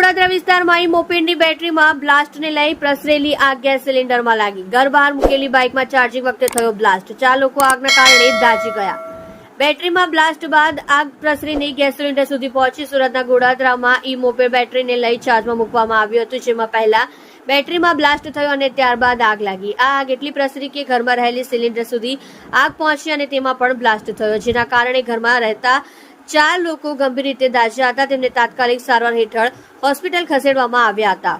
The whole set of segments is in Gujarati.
ગોડાદરા વિસ્તારમાં મોપેડની બેટરીમાં બ્લાસ્ટને લઈ પ્રસરેલી આગ ગેસ સિલિન્ડરમાં લાગી। ઘર બહાર મૂકેલી બાઇકમાં ચાર્જિંગ વખતે થયો બ્લાસ્ટ। 4 લોકો આગના કારણે દાઝી ગયા। બેટરીમાં બ્લાસ્ટ બાદ આગ પ્રસરીને ગેસ સિલિન્ડર સુધી પહોંચી। સુરતના ગોડાદરામાં મોપેડ બેટરીને લઈ ચાર્જમાં મૂકવામાં આવ્યું હતું, જેમાં પહેલા બેટરીમાં બ્લાસ્ટ થયો અને ત્યારબાદ આગ લાગી। આ આગ એટલી પ્રસરી કે ઘરમાં રહેલી સિલિન્ડર સુધી આગ પહોંચી અને તેમાં પણ બ્લાસ્ટ થયો, જેના કારણે ઘરમાં રહેતા 4 લોકો ગંભીર રીતે દાઝ્યા હતા। તેમને તાત્કાલિક સારવાર હેઠળ હોસ્પિટલ ખસેડવામાં આવ્યા હતા।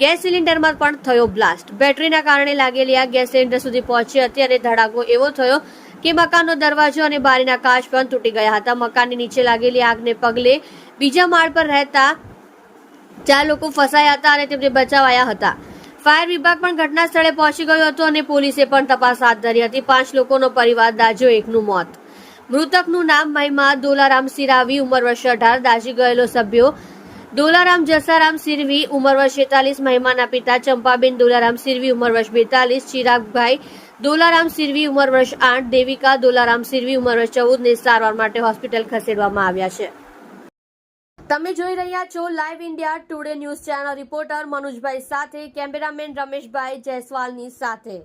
ગેસ સિલિન્ડરમાં પણ થયો બ્લાસ્ટ। બેટરીના કારણે લાગેલી આગ ગેસ સિલિન્ડર સુધી પહોંચી હતી અને ધડાકો એવો થયો કે મકાનનો દરવાજો અને બારીના કાચ પણ તૂટી ગયા હતા। મકાનની નીચે લાગેલી આગને પગલે બીજા માળ પર રહેતા 4 લોકો ફસાયા હતા અને તેમને બચાવાયા હતા। ફાયર વિભાગ પણ ઘટના સ્થળે પહોંચી ગયો હતો અને પોલીસે પણ તપાસ હાથ ધરી હતી। 5 લોકોનો પરિવાર દાઝ્યો, એકનું મોત। મૃતકનું નામ મહિમા દોલારામ સિરાવી, ઉંમર વર્ષ 18। દાઝી ગયેલો સભ્યો દોલારામ જસારામ સિરવી, ઉંમર વર્ષ 46। મહિમાના પિતા ચંપાબેન દોલારામ સિરવી, ઉંમર વર્ષ 42। ચિરાગભાઈ દોલારામ સિરવી, ઉંમર વર્ષ 8। દેવિકા દોલારામ સિરવી, ઉંમર વર્ષ 14 ને સારવાર માટે હોસ્પિટલ ખસેડવામાં આવ્યા છે। તમે જોઈ રહ્યા છો live India today news channel. Reporter મનોજભાઈ સાથે કેમેરામેન રમેશભાઈ જયસ્વાલની સાથે।